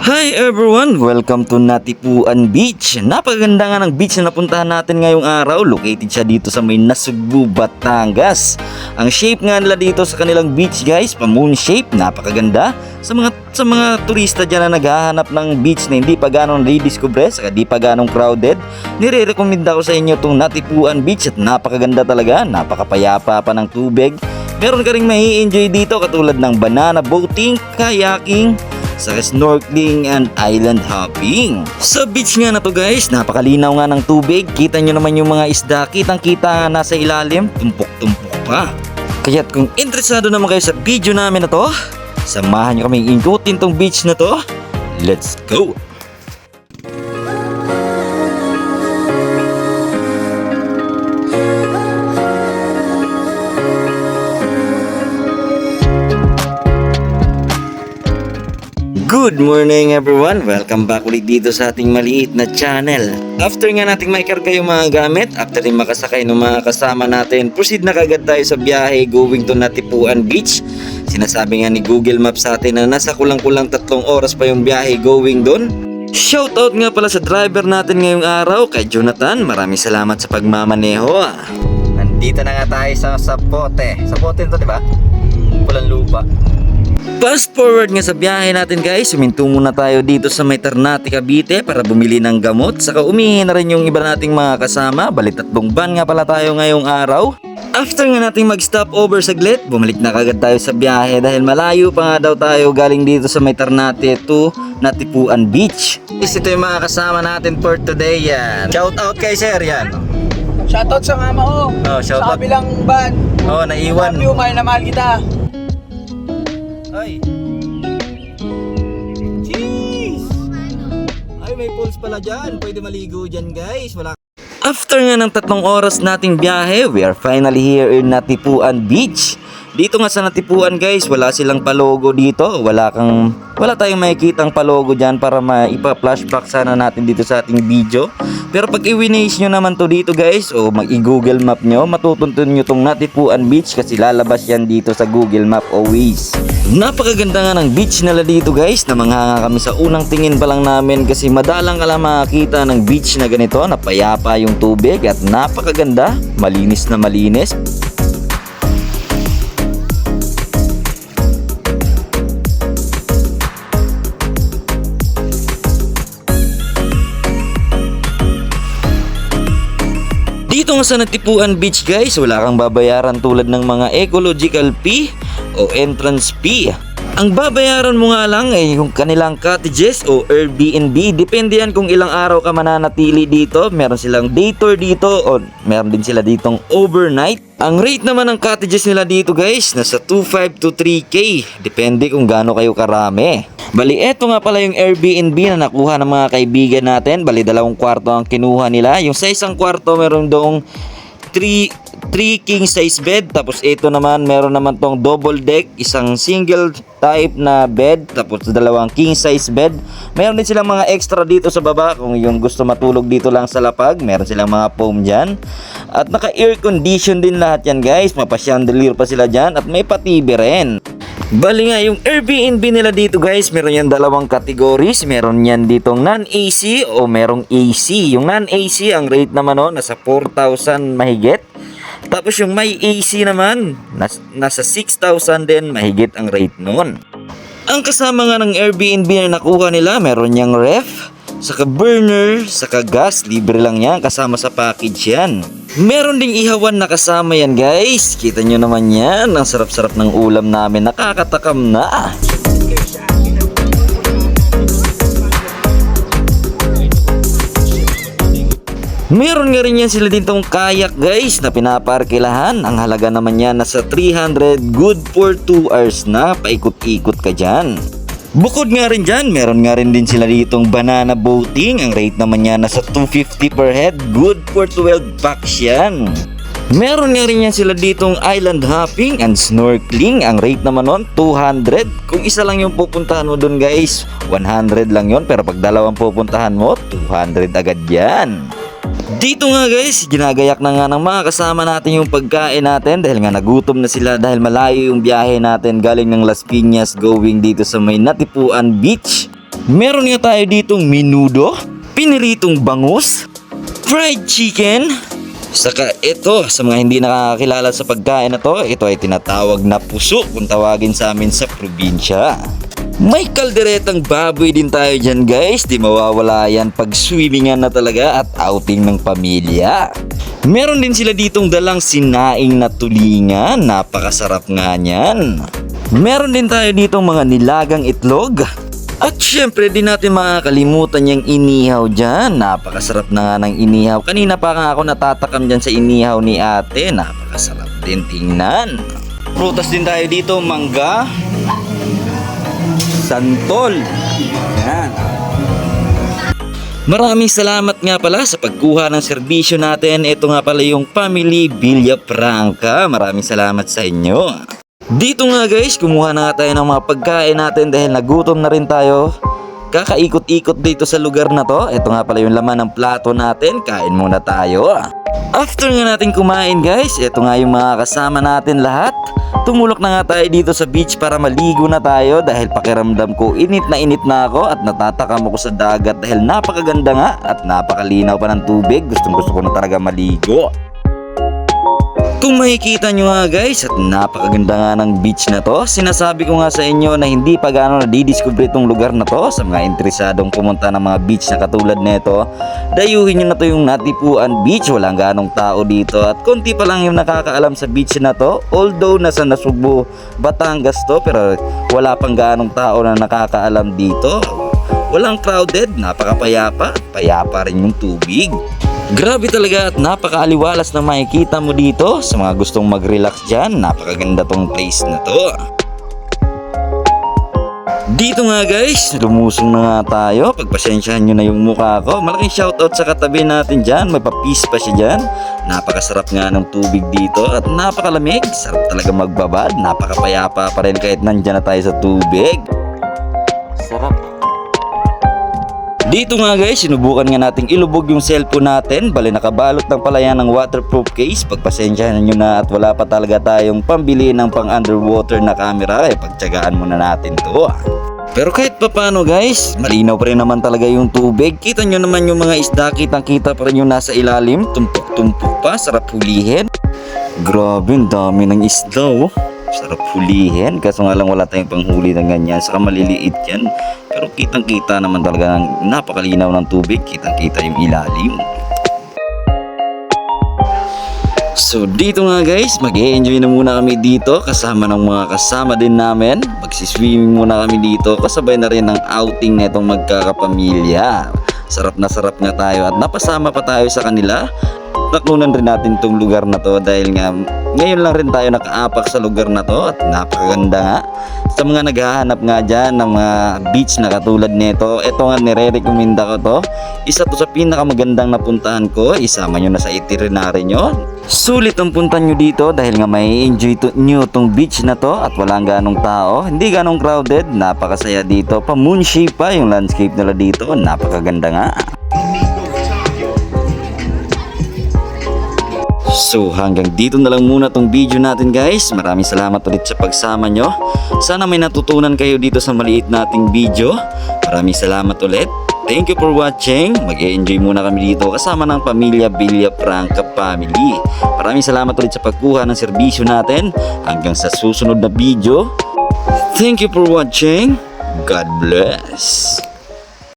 Hi everyone! Welcome to Natipuan Beach. Napakaganda nga ng beach na napuntahan natin ngayong araw. Located siya dito sa may Nasugbu, Batangas. Ang shape nga nila dito sa kanilang beach guys, pa-moon shape, napakaganda. Sa mga turista dyan na naghahanap ng beach na hindi pa ganong rediscover, saka di pa ganong crowded, nire-recommend ako sa inyo itong Natipuan Beach at napakaganda talaga, napakapayapa pa ng tubig. Meron ka rin mai-enjoy dito katulad ng banana boating, kayaking, sa snorkeling and island hopping. Sa beach nga na to guys, napakalinaw nga ng tubig. Kita nyo naman yung mga isda, kitang kita nasa ilalim, tumpok-tumpok pa. Kaya't kung interesado naman kayo sa video namin na to, samahan nyo kaming ikutin tong beach na to. Let's go! Good morning everyone! Welcome back ulit dito sa ating maliit na channel. After nga nating maikarga yung mga gamit, after rin makasakay ng mga kasama natin, proceed na kagad tayo sa biyahe going to Natipuan Beach. Sinasabi nga ni Google Maps sa atin na nasa kulang-kulang 3 oras pa yung biyahe going doon. Shoutout nga pala sa driver natin ngayong araw, kay Jonathan. Maraming salamat sa pagmamaneho. Nandito na nga tayo sa Sapote. Sapote ito, di ba? Pulang lupa. Fast forward nga sa biyahe natin guys, huminto muna tayo dito sa may Ternate, Cavite para bumili ng gamot. Saka umihin na rin yung iba nating mga kasama. Bali 3 van nga pala tayo ngayong araw. After nga nating mag-stop over saglit, bumalik na kagad tayo sa biyahe dahil malayo pa nga daw tayo galing dito sa may Ternate to Natipuan Beach. Ito yung mga kasama natin for today yan. Shout out kay Sir yan. Shoutout sa mama ko. Shout sa out. kabilang van. Naiwan. Love you, mahal na mahal kita. Ay. Jeez. Ay, may pools pala dyan. Pwede maligo dyan guys. After nga ng 3 oras nating biyahe, we are finally here in Natipuan Beach. Dito nga sa Natipuan guys, wala silang palogo dito. Wala tayong makikitang palogo dyan para maipa-flashback sana natin dito sa ating video. Pero pag i-winaze nyo naman to dito guys, o mag-i-google map nyo, matutuntun nyo tong Natipuan Beach kasi lalabas yan dito sa Google Map always. Napakaganda nga ng beach nila dito guys, na manganga kami sa unang tingin pa lang namin kasi madalang ka lang makakita ng beach na ganito, napayapa yung tubig at napakaganda, malinis na malinis. Dito nga sa Natipuan Beach guys, wala kang babayaran tulad ng mga ecological fee o entrance fee. Ang babayaran mo nga lang ay yung kanilang cottages o Airbnb. Depende yan kung ilang araw ka mananatili dito. Meron silang day tour dito o meron din sila ditong overnight. Ang rate naman ng cottages nila dito guys, nasa 2.5 to 3K. Depende kung gaano kayo karami. Bali, eto nga pala yung Airbnb na nakuha ng mga kaibigan natin. Bali, 2 kwarto ang kinuha nila. Yung sa isang kwarto, meron doong 3 king size bed. Tapos ito naman, meron naman tong double deck. Isang single type na bed. Tapos 2 king size bed. Meron din silang mga extra dito sa baba. Kung yung gusto matulog dito lang sa lapag, meron silang mga foam dyan. At naka-air condition din lahat yan guys. Mapa-chandelier pa sila dyan. At may pa-TV rin. Bali nga, yung Airbnb nila dito guys, meron yan 2 categories. Meron yan ditong non-AC o merong AC. Yung non-AC, ang rate naman nasa 4,000 mahigit. Tapos yung may AC naman, nasa 6,000 din mahigit ang rate nun. Ang kasama nga ng Airbnb na nakuha nila, meron yang ref, saka burner, saka gas, libre lang yan, kasama sa package yan. Meron ding ihawan na kasama yan guys. Kita nyo naman yan, ang sarap-sarap ng ulam namin, nakakatakam na. Meron nga rin yan sila ditong kayak guys na pinaparkilahan. Ang halaga naman yan nasa 300, good for 2 hours na, paikot-ikot ka dyan. Bukod nga rin dyan, meron nga rin din sila ditong banana boating. Ang rate naman yan nasa 250 per head, good for 12 packs yan. Meron nga rin yan sila ditong island hopping and snorkeling. Ang rate naman nun 200. Kung isa lang yung pupuntahan mo dun guys, 100 lang yon. Pero pag 2 pupuntahan mo, 200 agad yan. Dito nga guys, ginagayak na nga ng mga kasama natin yung pagkain natin dahil nga nagutom na sila dahil malayo yung biyahe natin galing ng Las Piñas going dito sa may Natipuan Beach. Meron nga tayo ditong menudo, piniritong bangus, fried chicken. Saka ito, sa mga hindi nakakakilala sa pagkain na to, ito ay tinatawag na puso kung tawagin sa amin sa probinsya. May kalderetang baboy din tayo dyan guys, di mawawala yan pag swimmingan na talaga at outing ng pamilya. Meron din sila ditong dalang sinaing na tulingan, napakasarap nga niyan. Meron din tayo ditong mga nilagang itlog. At syempre di natin makakalimutan yung inihaw dyan. Napakasarap na nga ng inihaw. Kanina pa nga ako natatakam dyan sa inihaw ni ate. Napakasarap din tingnan. Prutas din tayo dito, mangga, santol. Yan. Maraming salamat nga pala sa pagkuha ng serbisyo natin. Ito nga pala yung Family Villafranca. Maraming salamat sa inyo. Dito nga guys, kumuha na nga tayo ng mga pagkain natin dahil nagutom na rin tayo. Kakaikot-ikot dito sa lugar na to. Ito nga pala yung laman ng plato natin. Kain muna tayo. After nga natin kumain guys, ito nga yung mga kasama natin lahat. Tumulok na nga tayo dito sa beach para maligo na tayo dahil pakiramdam ko init na ako at natatakam ako sa dagat dahil napakaganda nga at napakalinaw pa ng tubig. Gustong gusto ko na talaga maligo. Kung makikita nyo nga guys at napakaganda nga ng beach na to, sinasabi ko nga sa inyo na hindi pa gaano nadidiscover itong lugar na to. Sa mga interesadong pumunta ng mga beach na katulad nito, dayuhin nyo na to yung Natipuan Beach. Walang ganong tao dito at konti pa lang yung nakakaalam sa beach na to. Although nasa Nasugbu, Batangas to, pero wala pang ganong tao na nakakaalam dito. Walang crowded, napakapayapa, payapa rin yung tubig. Grabe talaga at napakaaliwalas na makikita mo dito. Sa mga gustong mag-relax dyan, napakaganda tong place na to. Dito nga guys, lumusong na nga tayo. Pagpasensyahan nyo na yung mukha ko. Malaking shoutout sa katabi natin dyan. May papis pa siya dyan. Napakasarap nga ng tubig dito at napakalamig. Sarap talaga magbabad. Napakapayapa pa rin kahit nandyan na tayo sa tubig. Sarap. Dito nga guys, sinubukan nga nating ilubog yung cellphone natin. Bali nakabalot lang pala yan ng waterproof case. Pagpasensyahan nyo na at wala pa talaga tayong pambili ng pang underwater na camera. Pagtsagaan muna natin to. Pero kahit pa paano guys, malinaw pa rin naman talaga yung tubig. Kita nyo naman yung mga isda, kitang-kita pa rin yung nasa ilalim. Tumpok-tumpok pa, sarap hulihin. Grabe, ang dami ng isda oh. Sarap hulihin, kaso nga lang wala tayong panghuli ng ganyan. Saka maliliit yan. Pero kitang-kita naman talaga ng napakalinaw ng tubig. Kitang-kita yung ilalim. So dito nga guys, mag-e-enjoy na muna kami dito kasama ng mga kasama din namin. Magsiswimming muna kami dito kasabay na rin ng outing na itong magkakapamilya. Sarap na sarap nga tayo at napasama pa tayo sa kanila. Nakunan rin natin tong lugar na to dahil nga ngayon lang rin tayo nakaapak sa lugar na to at napakaganda nga. Sa mga naghahanap nga dyan ng mga beach na katulad nito, ito nga nire-recommenda ko to. Isa to sa pinakamagandang napuntahan ko, isama nyo na sa itinerary nyo. Sulit ang punta nyo dito dahil nga may enjoy nyo tong beach na to at walang ganong tao. Hindi ganong crowded, napakasaya dito. Pa-moonshape pa yung landscape nila dito, napakaganda nga. So hanggang dito na lang muna tong video natin guys. Maraming salamat ulit sa pagsama nyo. Sana may natutunan kayo dito sa maliit nating video. Maraming salamat ulit. Thank you for watching. Mag-e-enjoy muna kami dito kasama ng pamilya Villafranca family. Maraming salamat ulit sa pagkuha ng serbisyo natin. Hanggang sa susunod na video. Thank you for watching. God bless.